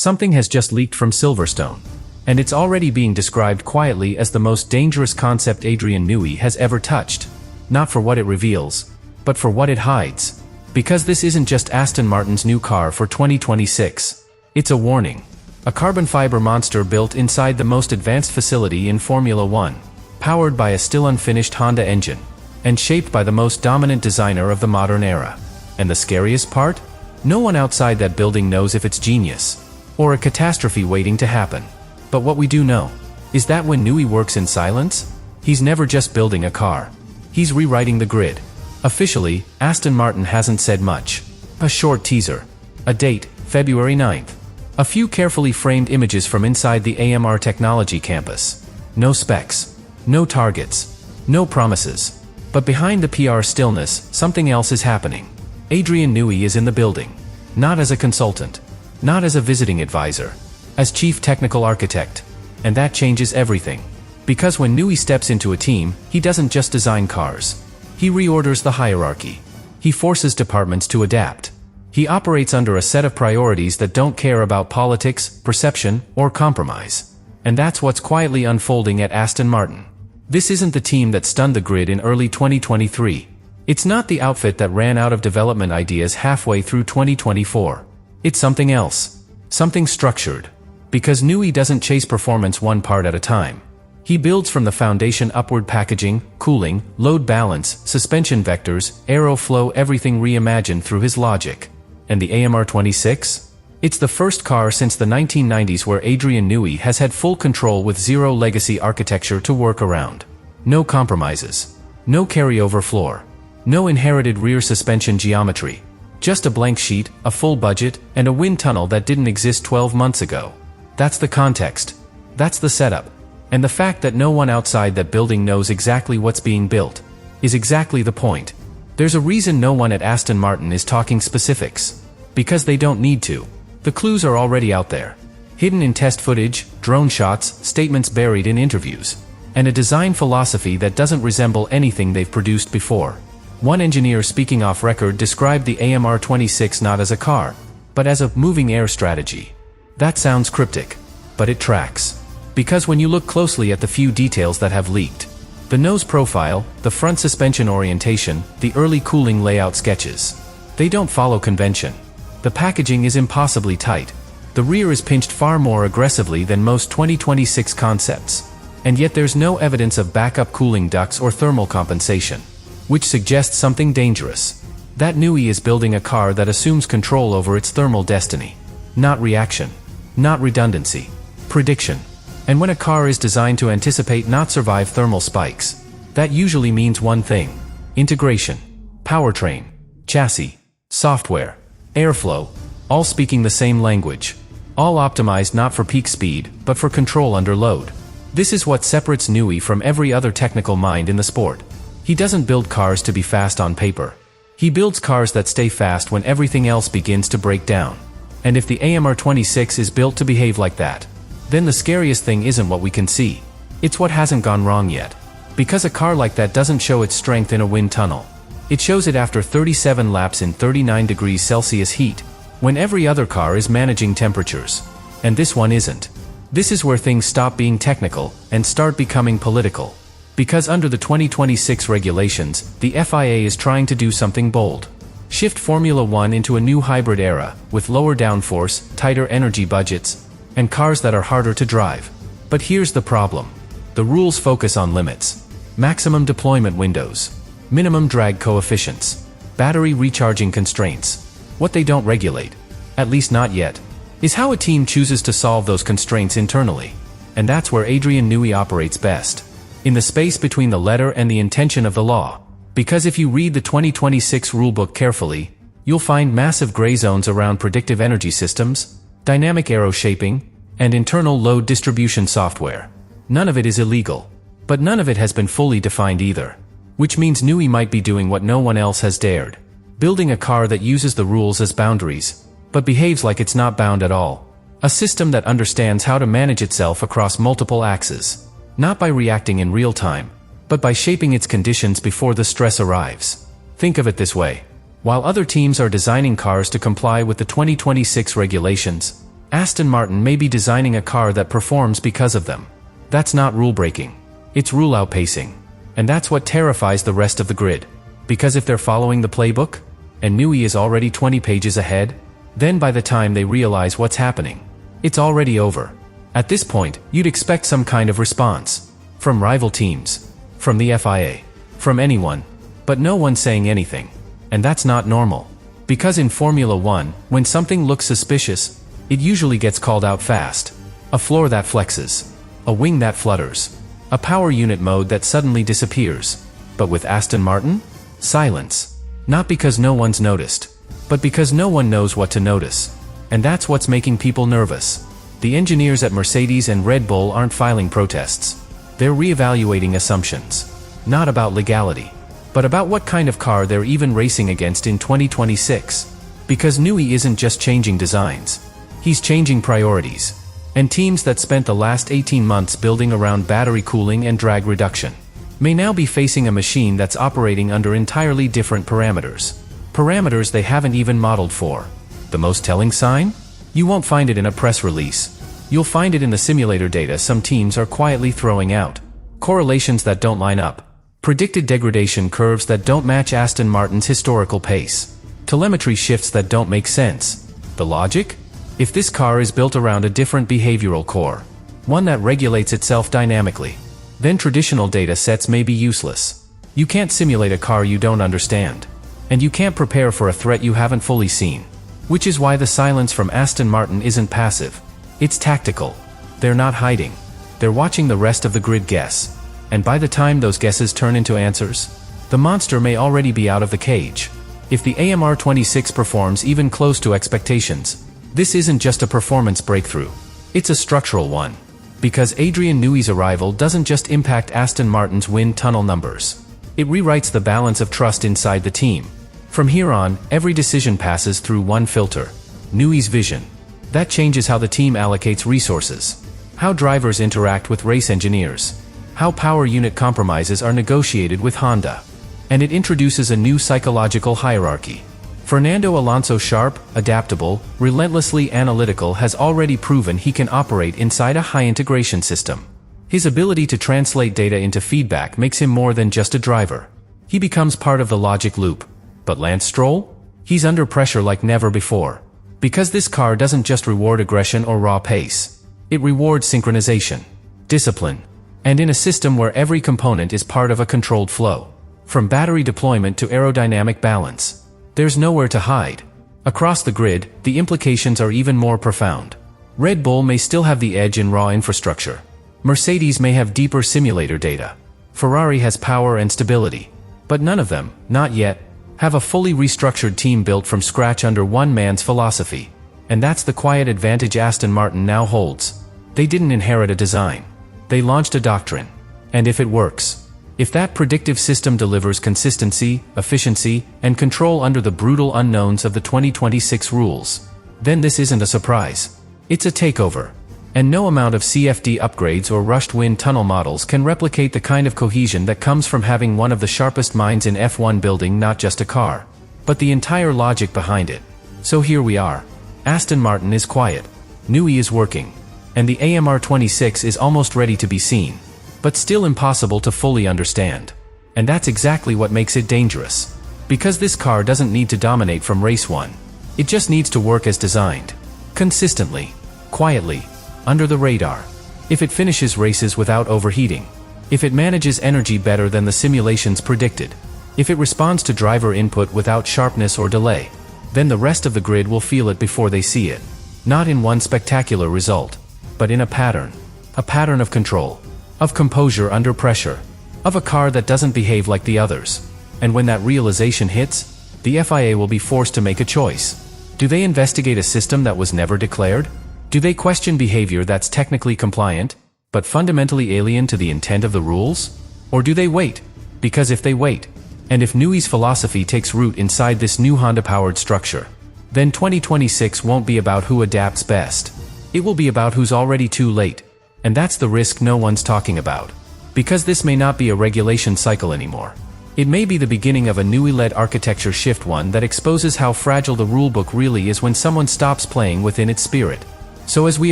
Something has just leaked from Silverstone. And it's already being described quietly as the most dangerous concept Adrian Newey has ever touched. Not for what it reveals, but for what it hides. Because this isn't just Aston Martin's new car for 2026. It's a warning. A carbon fiber monster built inside the most advanced facility in Formula One. Powered by a still unfinished Honda engine. And shaped by the most dominant designer of the modern era. And the scariest part? No one outside that building knows if it's genius. Or a catastrophe waiting to happen. But what we do know is that when Newey works in silence, he's never just building a car. He's rewriting the grid. Officially, Aston Martin hasn't said much. A short teaser. A date, February 9th. A few carefully framed images from inside the AMR Technology campus. No specs. No targets. No promises. But behind the PR stillness, something else is happening. Adrian Newey is in the building. Not as a consultant. Not as a visiting advisor. As chief technical architect. And that changes everything. Because when Newey steps into a team, he doesn't just design cars. He reorders the hierarchy. He forces departments to adapt. He operates under a set of priorities that don't care about politics, perception, or compromise. And that's what's quietly unfolding at Aston Martin. This isn't the team that stunned the grid in early 2023. It's not the outfit that ran out of development ideas halfway through 2024. It's something else. Something structured. Because Newey doesn't chase performance one part at a time. He builds from the foundation upward: packaging, cooling, load balance, suspension vectors, aeroflow, everything reimagined through his logic. And the AMR 26? It's the first car since the 1990s where Adrian Newey has had full control with zero legacy architecture to work around. No compromises. No carryover floor. No inherited rear suspension geometry. Just a blank sheet, a full budget, and a wind tunnel that didn't exist 12 months ago. That's the context. That's the setup. And the fact that no one outside that building knows exactly what's being built is exactly the point. There's a reason no one at Aston Martin is talking specifics. Because they don't need to. The clues are already out there. Hidden in test footage, drone shots, statements buried in interviews. And a design philosophy that doesn't resemble anything they've produced before. One engineer speaking off record described the AMR 26 not as a car, but as a moving air strategy. That sounds cryptic, but it tracks. Because when you look closely at the few details that have leaked, the nose profile, the front suspension orientation, the early cooling layout sketches, they don't follow convention. The packaging is impossibly tight. The rear is pinched far more aggressively than most 2026 concepts. And yet there's no evidence of backup cooling ducts or thermal compensation. Which suggests something dangerous. That Newey is building a car that assumes control over its thermal destiny. Not reaction. Not redundancy. Prediction. And when a car is designed to anticipate, not survive thermal spikes, that usually means one thing. Integration. Powertrain. Chassis. Software. Airflow, all speaking the same language. All optimized not for peak speed, but for control under load. This is what separates Newey from every other technical mind in the sport. He doesn't build cars to be fast on paper. He builds cars that stay fast when everything else begins to break down. And if the AMR 26 is built to behave like that, then the scariest thing isn't what we can see. It's what hasn't gone wrong yet. Because a car like that doesn't show its strength in a wind tunnel. It shows it after 37 laps in 39 degrees Celsius heat, when every other car is managing temperatures. And this one isn't. This is where things stop being technical and start becoming political. Because under the 2026 regulations, the FIA is trying to do something bold. Shift Formula One into a new hybrid era, with lower downforce, tighter energy budgets, and cars that are harder to drive. But here's the problem. The rules focus on limits. Maximum deployment windows. Minimum drag coefficients. Battery recharging constraints. What they don't regulate, at least not yet, is how a team chooses to solve those constraints internally. And that's where Adrian Newey operates best. In the space between the letter and the intention of the law. Because if you read the 2026 rulebook carefully, you'll find massive gray zones around predictive energy systems, dynamic aero shaping, and internal load distribution software. None of it is illegal. But none of it has been fully defined either. Which means Newey might be doing what no one else has dared. Building a car that uses the rules as boundaries, but behaves like it's not bound at all. A system that understands how to manage itself across multiple axes. Not by reacting in real time, but by shaping its conditions before the stress arrives. Think of it this way. While other teams are designing cars to comply with the 2026 regulations, Aston Martin may be designing a car that performs because of them. That's not rule breaking. It's rule outpacing. And that's what terrifies the rest of the grid. Because if they're following the playbook, and Newey is already 20 pages ahead, then by the time they realize what's happening, it's already over. At this point, you'd expect some kind of response. From rival teams. From the FIA. From anyone. But no one's saying anything. And that's not normal. Because in Formula 1, when something looks suspicious, it usually gets called out fast. A floor that flexes. A wing that flutters. A power unit mode that suddenly disappears. But with Aston Martin? Silence. Not because no one's noticed, but because no one knows what to notice. And that's what's making people nervous. The engineers at Mercedes and Red Bull aren't filing protests. They're reevaluating assumptions. Not about legality, but about what kind of car they're even racing against in 2026. Because Newey isn't just changing designs. He's changing priorities. And teams that spent the last 18 months building around battery cooling and drag reduction may now be facing a machine that's operating under entirely different parameters. Parameters they haven't even modeled for. The most telling sign? You won't find it in a press release. You'll find it in the simulator data some teams are quietly throwing out. Correlations that don't line up. Predicted degradation curves that don't match Aston Martin's historical pace. Telemetry shifts that don't make sense. The logic? If this car is built around a different behavioral core, one that regulates itself dynamically, then traditional data sets may be useless. You can't simulate a car you don't understand. And you can't prepare for a threat you haven't fully seen. Which is why the silence from Aston Martin isn't passive. It's tactical. They're not hiding. They're watching the rest of the grid guess. And by the time those guesses turn into answers, the monster may already be out of the cage. If the AMR26 performs even close to expectations, this isn't just a performance breakthrough. It's a structural one. Because Adrian Newey's arrival doesn't just impact Aston Martin's wind tunnel numbers. It rewrites the balance of trust inside the team. From here on, every decision passes through one filter. Newey's vision. That changes how the team allocates resources. How drivers interact with race engineers. How power unit compromises are negotiated with Honda. And it introduces a new psychological hierarchy. Fernando Alonso, sharp, adaptable, relentlessly analytical, has already proven he can operate inside a high-integration system. His ability to translate data into feedback makes him more than just a driver. He becomes part of the logic loop. But Lance Stroll? He's under pressure like never before. Because this car doesn't just reward aggression or raw pace. It rewards synchronization, discipline, and in a system where every component is part of a controlled flow. From battery deployment to aerodynamic balance. There's nowhere to hide. Across the grid, the implications are even more profound. Red Bull may still have the edge in raw infrastructure. Mercedes may have deeper simulator data. Ferrari has power and stability. But none of them, not yet, have a fully restructured team built from scratch under one man's philosophy. And that's the quiet advantage Aston Martin now holds. They didn't inherit a design. They launched a doctrine. And if it works, if that predictive system delivers consistency, efficiency, and control under the brutal unknowns of the 2026 rules, then this isn't a surprise. It's a takeover. And no amount of CFD upgrades or rushed wind tunnel models can replicate the kind of cohesion that comes from having one of the sharpest minds in F1 building not just a car, but the entire logic behind it. So here we are. Aston Martin is quiet. Newey is working. And the AMR26 is almost ready to be seen. But still impossible to fully understand. And that's exactly what makes it dangerous. Because this car doesn't need to dominate from race 1. It just needs to work as designed. Consistently. Quietly. Under the radar. If it finishes races without overheating. If it manages energy better than the simulations predicted. If it responds to driver input without sharpness or delay. Then the rest of the grid will feel it before they see it. Not in one spectacular result. But in a pattern. A pattern of control. Of composure under pressure. Of a car that doesn't behave like the others. And when that realization hits, the FIA will be forced to make a choice. Do they investigate a system that was never declared? Do they question behavior that's technically compliant, but fundamentally alien to the intent of the rules? Or do they wait? Because if they wait, and if Newey's philosophy takes root inside this new Honda-powered structure, then 2026 won't be about who adapts best. It will be about who's already too late. And that's the risk no one's talking about. Because this may not be a regulation cycle anymore. It may be the beginning of a Newey-led architecture shift, one that exposes how fragile the rulebook really is when someone stops playing within its spirit. So as we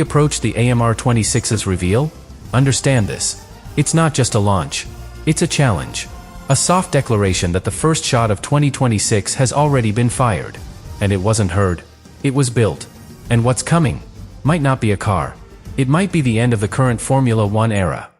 approach the AMR26's reveal, understand this. It's not just a launch. It's a challenge. A soft declaration that the first shot of 2026 has already been fired. And it wasn't heard. It was built. And what's coming might not be a car. It might be the end of the current Formula One era.